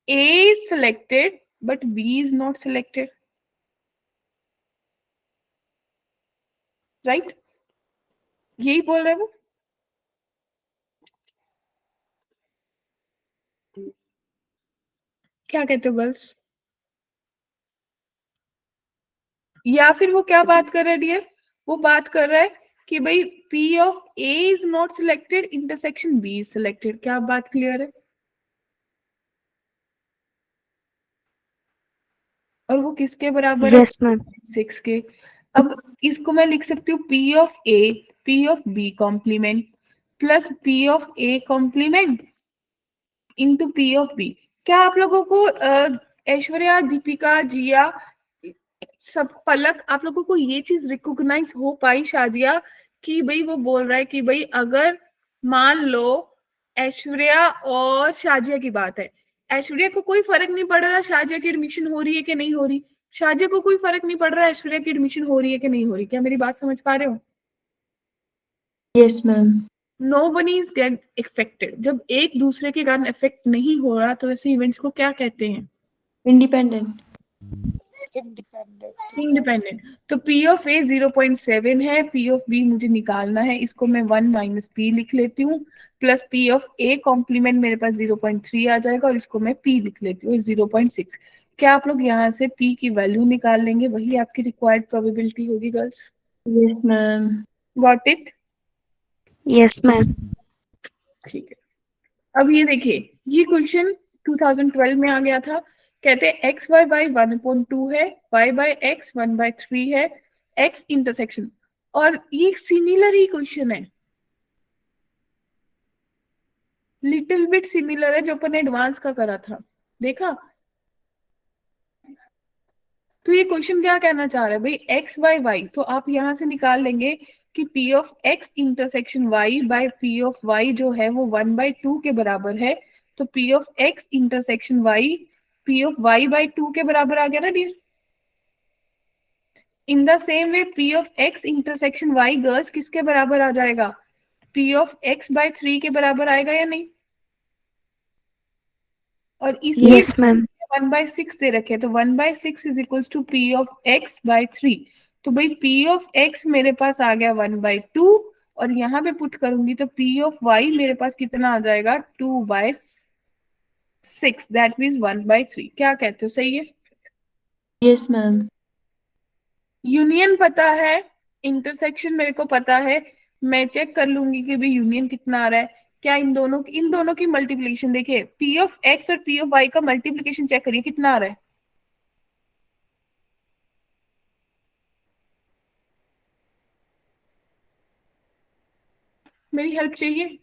[SPEAKER 1] A is selected but B is not selected, right? यही बोल रहा है वो। क्या कहते हो गर्ल्स? या फिर वो क्या बात कर रहा है डियर, वो बात कर रहा है कि भाई P of A is not selected, intersection B is selected। क्या बात क्लियर है? और वो किसके बराबर
[SPEAKER 3] Yes,
[SPEAKER 1] है?
[SPEAKER 3] ma'am.
[SPEAKER 1] 6 के। अब इसको मैं लिख सकती हूँ P of A P of B complement plus P of A complement into P of B। क्या आप लोगों को ऐश्वर्या, दीपिका, जिया, सब पलक, आप लोगों को ये चीज रिकॉग्नाइज हो पाई शाजिया कि भाई वो बोल रहा है कि भाई अगर मान लो ऐश्वर्या और शाजिया की बात है, ऐश्वर्या को कोई फर्क नहीं पड़ रहा शाजिया की एडमिशन हो रही है कि नहीं हो रही, शाजिया को कोई फर्क नहीं पड़ रहा ऐश्वर्या की एडमिशन हो रही है कि नहीं हो रही। क्या मेरी बात समझ पा रहे हो?
[SPEAKER 2] Yes ma'am.
[SPEAKER 1] Nobody is get affected. जब एक दूसरे के कारण इफेक्ट नहीं हो रहा तो ऐसे इवेंट्स को क्या कहते हैं?
[SPEAKER 2] इंडिपेंडेंट।
[SPEAKER 1] इंडिपेंडेंट। तो P of A 0.7 है, P of B मुझे निकालना है, इसको मैं 1 माइनस P लिख लेती हूँ, plus P of A complement मेरे पास 0.3 आ जाएगा और इसको मैं P लिख लेती हूँ 0.6। क्या आप लोग यहाँ से P की वैल्यू निकाल लेंगे? वही आपकी रिक्वायर्ड प्रोबेबिलिटी होगी girls.
[SPEAKER 2] Yes ma'am.
[SPEAKER 1] Got it?
[SPEAKER 3] Yes, ma'am.
[SPEAKER 1] ठीक है, अब ये देखिए, ये क्वेश्चन 2012 में आ गया था। कहते हैं एक्स वाई बाई 1/2 है, वाई बाई एक्स 1/3 है, एक्स इंटरसेक्शन। और ये सिमिलर ही क्वेश्चन है, लिटिल बिट सिमिलर है जो अपन ने एडवांस का करा था, देखा। तो ये क्वेश्चन क्या कहना चाह रहा है भाई, एक्स बाय वाई, तो आप यहां से निकाल लेंगे कि P of X intersection Y by P of Y जो है वो 1/2 के बराबर है। तो P of X intersection Y P of Y by 2 के बराबर आ गया ना dear. In the same way P of X intersection Y girls किसके बराबर आ जाएगा, पी ऑफ एक्स बाय 3 के बराबर आएगा या नहीं। और इसके
[SPEAKER 3] Yes, ma'am.
[SPEAKER 1] 1/6 दे रखे, तो 1/6 is equals to P of X by 3। तो भाई पी ऑफ एक्स मेरे पास आ गया 1/2, और यहाँ पे पुट करूंगी तो पी ऑफ वाई मेरे पास कितना आ जाएगा 2/6, दैट मीन्स 1/3। क्या कहते हो, सही है।
[SPEAKER 2] Yes ma'am.
[SPEAKER 1] यूनियन पता है, इंटरसेक्शन मेरे को पता है, मैं चेक कर लूंगी कि भाई यूनियन कितना आ रहा है। क्या इन दोनों की मल्टीप्लिकेशन देखिए, पी ऑफ एक्स और पी ऑफ वाई का मल्टीप्लिकेशन चेक करिए कितना आ रहा है। मेरी हेल्प चाहिए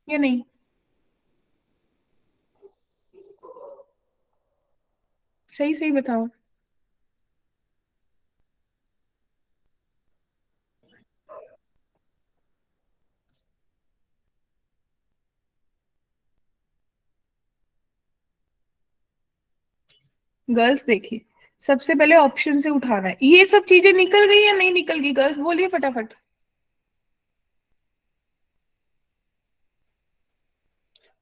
[SPEAKER 1] या नहीं। सही सही बताओ। गर्ल्स देखिए, सबसे पहले ऑप्शन से उठाना है। ये सब चीजें निकल गई या नहीं निकल गई, गर्ल्स बोलिए फटाफट।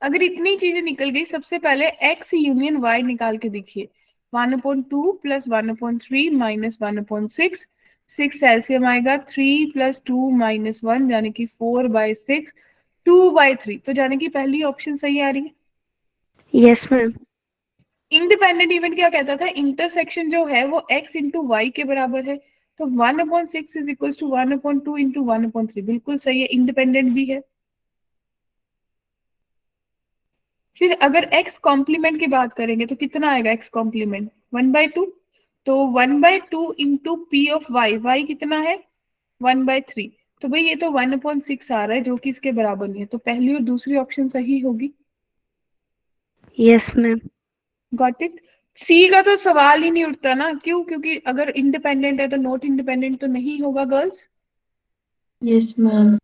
[SPEAKER 1] अगर इतनी चीजें निकल गई, सबसे पहले एक्स यूनियन वाई निकाल के देखिए। 1/2 प्लस 1/3 माइनस 1/6, 6 एलसीएम आएगा, 3 प्लस 2 माइनस 1 यानी कि 4/6, 2/3। तो जाने की पहली ऑप्शन सही आ रही है।
[SPEAKER 3] Yes, ma'am.
[SPEAKER 1] इंडिपेंडेंट इवेंट क्या कहता था, इंटरसेक्शन जो है वो x इंटू वाई के बराबर है। तो 1/6 इज इक्वल टू 1/2 इंटू 1/3, बिल्कुल सही है, इंडिपेंडेंट भी है। फिर अगर x कॉम्प्लीमेंट की बात करेंगे तो कितना आएगा x कॉम्प्लीमेंट, 1/2। तो 1/2 into P of Y, Y कितना है 1/3। तो भाई ये तो 1/6 आ रहा है जो कि इसके बराबर नहीं है, तो पहली और दूसरी ऑप्शन सही होगी।
[SPEAKER 3] Yes, ma'am.
[SPEAKER 1] Got it. सी का तो सवाल ही नहीं उठता ना, क्यों, क्योंकि अगर इंडिपेंडेंट है तो नॉट इंडिपेंडेंट तो नहीं होगा गर्ल्स।
[SPEAKER 2] Yes ma'am.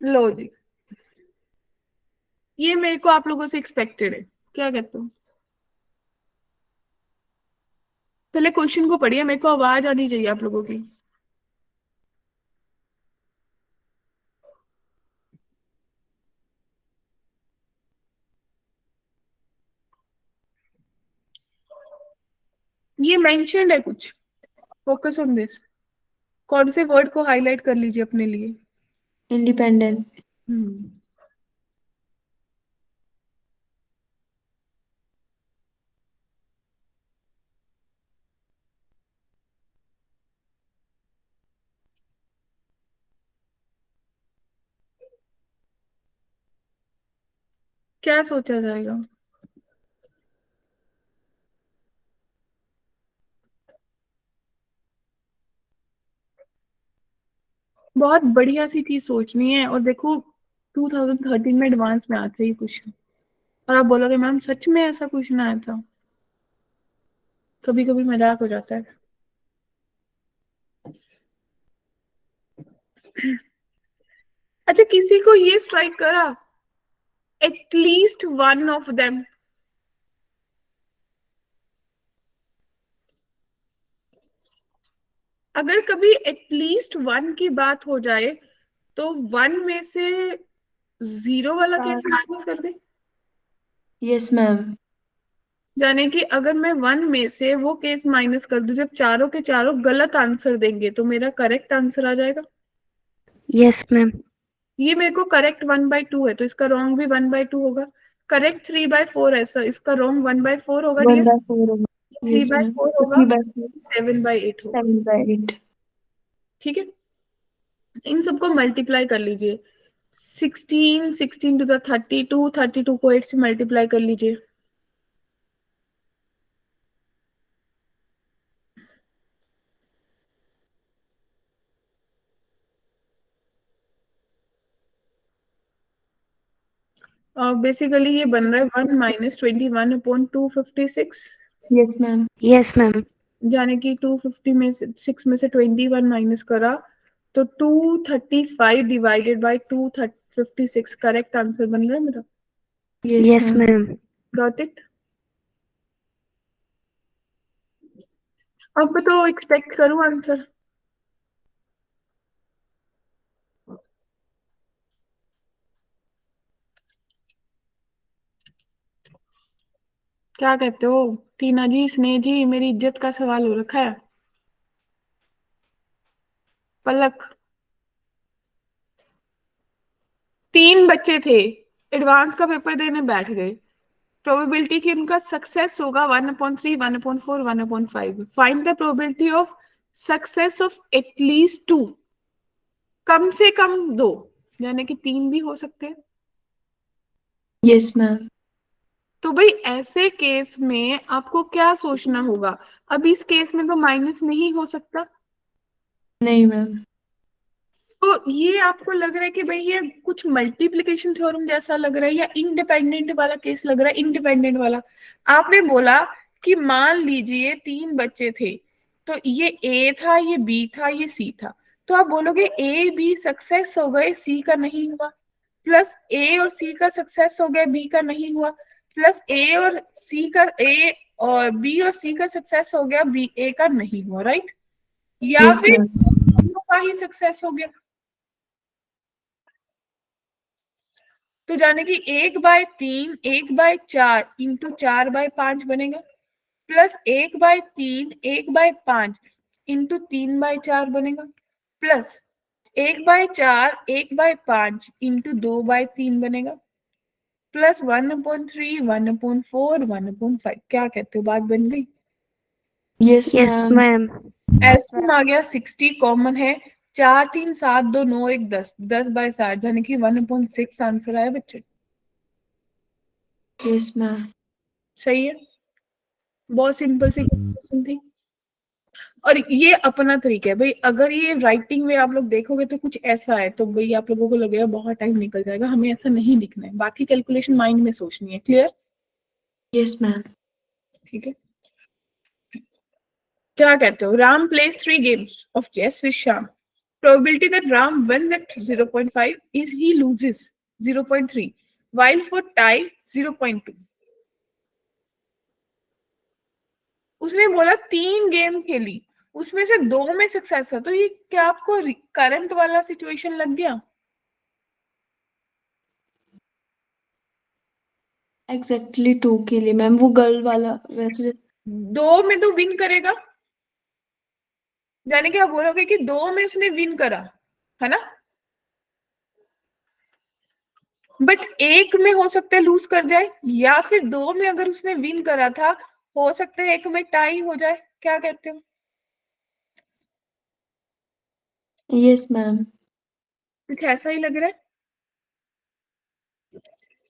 [SPEAKER 1] लो जी, ये मेरे को आप लोगों से एक्सपेक्टेड है, क्या कहते हो। पहले क्वेश्चन को पढ़िए, मेरे को आवाज आनी चाहिए आप लोगों की। ये मेंशन्ड है कुछ, फोकस ऑन दिस। कौन से वर्ड को हाईलाइट कर लीजिए अपने लिए।
[SPEAKER 2] इंडिपेंडेंट।
[SPEAKER 1] हम्म, क्या सोचा जाएगा। बहुत बढ़िया सी चीज सोचनी है, और देखो 2013 में एडवांस में आता है ये क्वेश्चन, और आप बोलोगे मैम सच में ऐसा क्वेश्चन आया था। कभी कभी मजाक हो जाता है। अच्छा, किसी को ये स्ट्राइक करा, एटलीस्ट वन ऑफ देम। अगर कभी एटलीस्ट वन की बात हो जाए तो वन में से जीरो वाला केस माइनस कर दे।
[SPEAKER 2] Yes ma'am.
[SPEAKER 1] जाने कि अगर मैं वन में से वो केस माइनस कर दूं जब चारों के चारों गलत आंसर देंगे तो मेरा करेक्ट आंसर आ जाएगा।
[SPEAKER 3] Yes, ma'am.
[SPEAKER 1] ये मेरे को करेक्ट 1/2 है तो इसका रॉन्ग भी 1/2 होगा। करेक्ट 3/4 है सर, इसका रॉन्ग 1/4 होगा डियर।
[SPEAKER 2] 1/4 होगा।
[SPEAKER 1] Three
[SPEAKER 2] yes
[SPEAKER 1] by
[SPEAKER 2] ma'am.
[SPEAKER 1] Four होगा,
[SPEAKER 2] 3/4
[SPEAKER 1] 7/8 होगा।
[SPEAKER 2] 7/8।
[SPEAKER 1] ठीक है, इन सबको मल्टीप्लाई कर लीजिए। 16 to the 32 को 8 से मल्टीप्लाई कर लीजिए। बेसिकली ये बन रहा है 1 - 21/256,
[SPEAKER 2] यस मैम।
[SPEAKER 3] Yes, ma'am.
[SPEAKER 1] यानी कि 250 में से 6 में से 21 माइनस करा तो 235 डिवाइडेड बाय 256 करेक्ट आंसर बन रहा है मेरा।
[SPEAKER 3] Yes, ma'am.
[SPEAKER 1] Got it. अब तो एक्सपेक्ट करूं आंसर। क्या कहते हो टीना जी, स्नेह जी, मेरी इज्जत का सवाल हो रखा है। पलक, 3 बच्चे थे, एडवांस का पेपर देने बैठ गए, प्रोबेबिलिटी कि उनका सक्सेस होगा 1/3, 1/4, 1/5। Find the probability of success of at least 2, कम से कम 2, यानी कि 3 भी हो सकते हैं।
[SPEAKER 2] Yes ma'am.
[SPEAKER 1] तो भाई ऐसे केस में आपको क्या सोचना होगा? अब इस केस में तो माइनस नहीं हो सकता,
[SPEAKER 2] नहीं मैम।
[SPEAKER 1] तो ये आपको लग रहा है कि भाई ये कुछ मल्टीप्लिकेशन थ्योरम जैसा लग रहा है या इंडिपेंडेंट वाला केस लग रहा है? इंडिपेंडेंट वाला। आपने बोला कि मान लीजिए 3 बच्चे थे, तो ये ए था, ये बी था, ये सी था, तो आप बोलोगे ए बी सक्सेस हो गए, सी का नहीं हुआ, प्लस ए और सी का सक्सेस हो गया, बी का नहीं हुआ, प्लस ए और सी का, ए और बी और सी का सक्सेस हो गया, बी ए का नहीं हुआ, राइट? या
[SPEAKER 2] यस
[SPEAKER 1] फिर
[SPEAKER 2] मैम।
[SPEAKER 1] दोनों का ही सक्सेस हो गया। तो जाने की 1/3 1/4 इंटू 4/5 बनेगा, प्लस 1/3 1/5 इंटू 3/4 बनेगा, प्लस 1/4 1/5 इंटू 2/3 बनेगा, प्लस 1/3 1/4 1/5। क्या कहते हो, बात बन गई?
[SPEAKER 2] Yes
[SPEAKER 3] Yes,
[SPEAKER 2] ma'am.
[SPEAKER 3] ma'am.
[SPEAKER 1] ऐसे आ गया 60 कॉमन है, 4 3 7 2 9 1 10, 10/60 यानी कि 1/6 आंसर आया बच्चे।
[SPEAKER 2] Yes ma'am.
[SPEAKER 1] सही है, बहुत सिंपल सी क्वेश्चन थी। और ये अपना तरीका है भाई, अगर ये राइटिंग में आप लोग देखोगे तो कुछ ऐसा है, तो भाई आप लोगों को लगेगा बहुत टाइम निकल जाएगा, हमें ऐसा नहीं लिखना है, बाकी कैलकुलेशन माइंड में सोचनी है। क्लियर?
[SPEAKER 2] Yes ma'am.
[SPEAKER 1] ठीक है। क्या कहते हो? Ram plays 3 games of chess with Shyam, probability that Ram wins at 0.5 is he loses 0.3, while for tie 0.2। उसने बोला 3 गेम खेली, उसमें से 2 में सक्सेस है, तो ये क्या आपको करंट वाला सिचुएशन लग गया?
[SPEAKER 2] एग्जैक्टली 2 के लिए मैम, वो गर्ल वाला वैसे।
[SPEAKER 1] 2 में तो विन करेगा, यानी कि आप बोलोगे कि 2 में उसने विन करा, है ना? बट 1 में हो सकता है लूज कर जाए, या फिर 2 में अगर उसने विन करा था, हो सकता है 1 में टाई हो जाए। क्या कहते हो?
[SPEAKER 2] Yes ma'am.
[SPEAKER 1] कुछ ऐसा ही लग रहा है।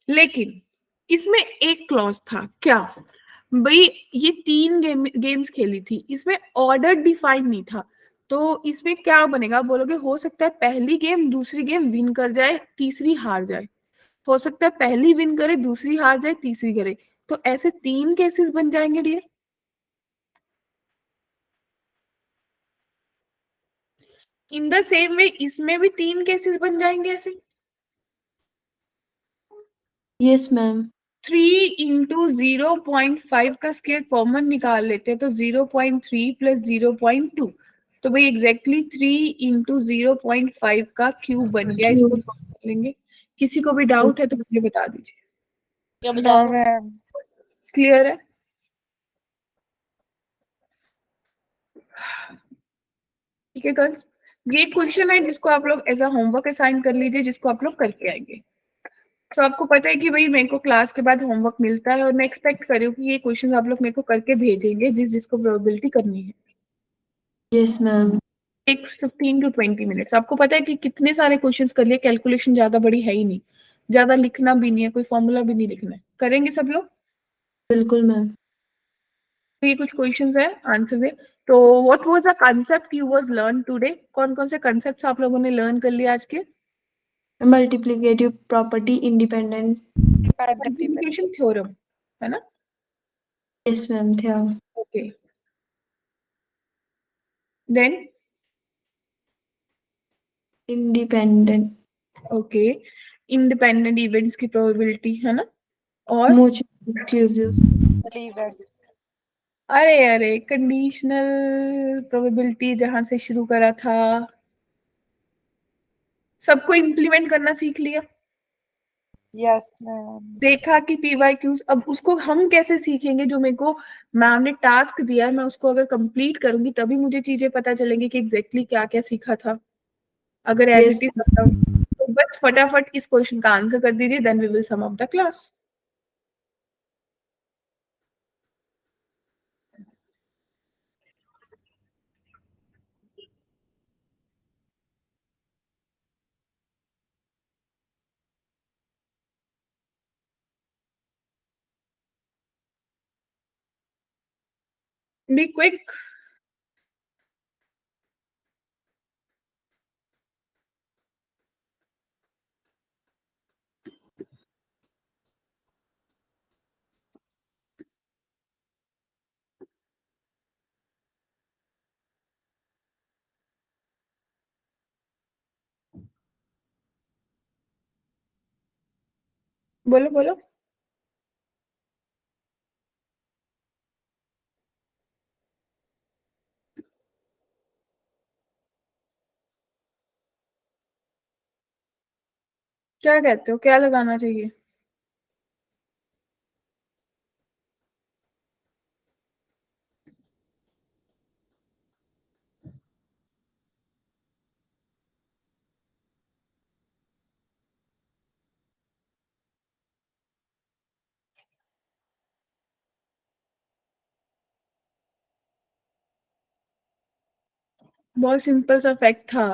[SPEAKER 1] लेकिन इसमें एक क्लॉज था, क्या भाई? ये 3 गेम्स खेली थी, इसमें ऑर्डर डिफाइन नहीं था, तो इसमें क्या बनेगा? बोलोगे हो सकता है पहली गेम दूसरी गेम विन कर जाए, तीसरी हार जाए, हो सकता है पहली विन करे, दूसरी हार जाए, तीसरी करे, तो ऐसे 3 केसेस बन जाएंगे dear. In the same way इसमें भी 3 केसेस बन जाएंगे ऐसे।
[SPEAKER 2] Yes ma'am.
[SPEAKER 1] 3 इंटू 0.5 का स्केयर कॉमन निकाल लेते हैं, तो 0.3 प्लस 0.2, तो भाई एग्जैक्टली 3 इंटू 0.5 का क्यूब बन गया। इसको सॉल्व कर लेंगे। किसी को भी डाउट है तो मुझे बता दीजिए।
[SPEAKER 4] No ma'am.
[SPEAKER 1] क्लियर है? ठीक है गर्ल्स, ये क्वेश्चन है जिसको आप लोग एज अ होमवर्क असाइन कर लीजिए, जिसको आप लोग करके आएंगे। तो आपको पता है कि भाई मेरे को क्लास के बाद होमवर्क मिलता है, और मैं एक्सपेक्ट कर रही हूँ कि ये क्वेश्चन आप लोग मेरे को करके भेजेंगे जिसको प्रोबेबिलिटी करनी है।
[SPEAKER 2] Yes ma'am.
[SPEAKER 1] Takes 15 to 20 minutes. आपको पता है कि कितने सारे क्वेश्चंस कर लिए, कैलकुलेशन ज्यादा बड़ी है ही नहीं, ज्यादा लिखना भी नहीं है, कोई फॉर्मूला भी नहीं लिखना है। करेंगे सब लोग?
[SPEAKER 2] बिल्कुल मैम।
[SPEAKER 1] तो ये कुछ क्वेश्चंस है, आंसर है। तो what was the concept you was learn today? कौन कौन से कांसेप्ट्स आप लोगों ने लर्न कर लिए आज के?
[SPEAKER 2] Multiplicative property, independent.
[SPEAKER 1] Multiplication theorem, है ना?
[SPEAKER 2] यस मैम थे।
[SPEAKER 1] Okay, then
[SPEAKER 2] independent.
[SPEAKER 1] Okay, independent events की प्रोबेबिलिटी, है ना? और
[SPEAKER 2] म्यूचुअल एक्सक्लूसिव।
[SPEAKER 4] लीवर।
[SPEAKER 1] अरे अरे, कंडीशनल प्रोबेबिलिटी जहां से शुरू करा था, सबको इम्प्लीमेंट करना सीख लिया।
[SPEAKER 4] Yes ma'am.
[SPEAKER 1] देखा कि पी वाई क्यूज, अब उसको हम कैसे सीखेंगे? जो मेरे को मैम ने टास्क दिया है, मैं उसको अगर कंप्लीट करूंगी तभी मुझे चीजें पता चलेंगी कि एग्जैक्टली क्या क्या सीखा था। अगर एज
[SPEAKER 2] यस
[SPEAKER 1] इट इज बताऊं तो बस फटाफट इस क्वेश्चन का आंसर कर दीजिए, then we will sum up the class. Be quick. बोलो बोलो। क्या कहते हो, क्या लगाना चाहिए? बहुत सिंपल सा फैक्ट था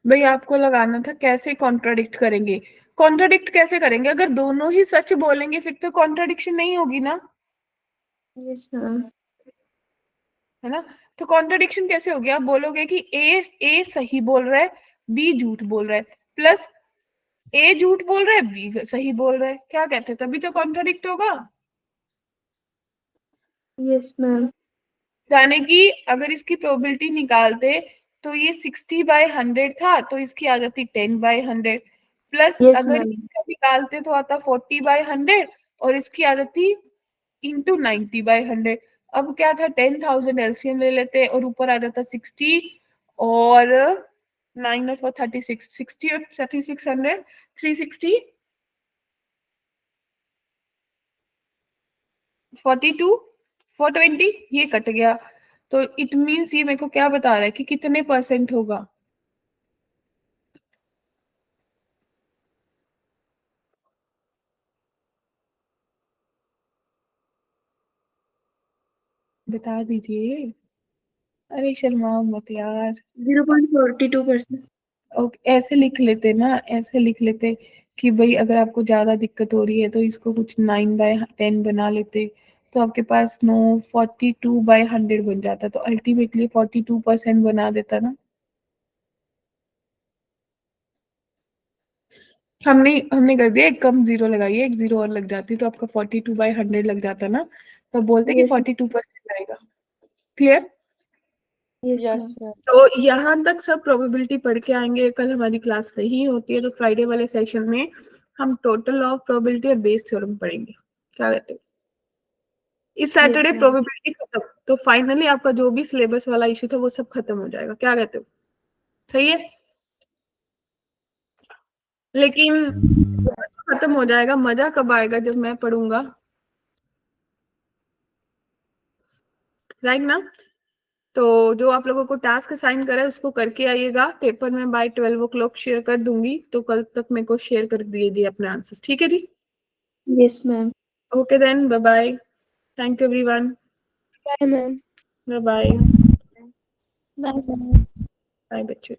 [SPEAKER 1] भाई, आपको लगाना था कैसे कॉन्ट्राडिक्ट करेंगे। कॉन्ट्राडिक्ट कैसे करेंगे? अगर दोनों ही सच बोलेंगे फिर तो कॉन्ट्राडिक्शन नहीं होगी ना,
[SPEAKER 2] यस मैम।
[SPEAKER 1] है ना? तो कॉन्ट्राडिक्शन कैसे होगी? आप बोलोगे कि ए सही बोल रहा है, बी झूठ बोल रहा है, प्लस ए झूठ बोल रहा है, बी सही बोल रहा है, क्या कहते हैं? तभी तो कॉन्ट्राडिक्ट होगा।
[SPEAKER 2] Yes ma'am.
[SPEAKER 1] यानी कि अगर इसकी प्रोबेबिलिटी निकालते तो ये 60/100 था, तो इसकी आ जाती 10/100, प्लस
[SPEAKER 2] यस
[SPEAKER 1] अगर
[SPEAKER 2] मैम।
[SPEAKER 1] इसका निकालते तो आता 40/100, और इसकी आ जाती इंटू 90/100। अब क्या था, 10,000 एलसीएम ले लेते और ऊपर आ जाता 60, और 9 और 4 36, 60 और 3600, 360, 42, 420, ये कट गया। तो इट मीन्स ये मेरे को क्या बता रहा है कि कितने परसेंट होगा? बता दीजिए। अरे शर्माओ मत यार।
[SPEAKER 2] 0.42%।
[SPEAKER 1] ओके, ऐसे लिख लेते ना, ऐसे लिख लेते कि भाई अगर आपको ज्यादा दिक्कत हो रही है तो इसको कुछ 9/10 बना लेते, तो आपके पास 42/100 बन जाता, तो अल्टीमेटली 42% बना देता ना। हमने हमने कर दिया, एक कम जीरो लगाइए, एक जीरो और लग जाती तो आपका 42/100 लग जाता ना, तो बोलते कि
[SPEAKER 2] यस
[SPEAKER 1] 42% आएगा। Clear?
[SPEAKER 2] Yes
[SPEAKER 4] yes
[SPEAKER 2] ma'am.
[SPEAKER 4] Ma'am.
[SPEAKER 1] तो यहाँ तक सब प्रोबेबिलिटी पढ़ के आएंगे। कल हमारी क्लास नहीं होती है, तो फ्राइडे वाले सेशन में हम टोटल ऑफ प्रोबेबिलिटी और बेस थ्योरम पढ़ेंगे। क्या कहते हैं? इस
[SPEAKER 2] यस
[SPEAKER 1] सैटरडे
[SPEAKER 2] मैम।
[SPEAKER 1] प्रोबेबिलिटी खत्म, तो फाइनली आपका जो भी सिलेबस वाला इशू था वो सब खत्म हो जाएगा। क्या कहते हो? सही है? लेकिन खत्म हो जाएगा, मजा कब आएगा? जब मैं पढ़ूंगा, राइट ना? तो जो आप लोगों को टास्क असाइन करा है उसको करके आइएगा। पेपर में बाय 12 o'clock शेयर कर दूंगी, तो कल तक मेरे को शेयर कर दिए अपने आंसर्स। ठीक है जी?
[SPEAKER 2] Yes ma'am.
[SPEAKER 1] Okay then, bye bye. Thank you everyone.
[SPEAKER 3] Bye ma'am.
[SPEAKER 1] Bye bye.
[SPEAKER 3] Bye ma'am.
[SPEAKER 1] Bye बच्चों।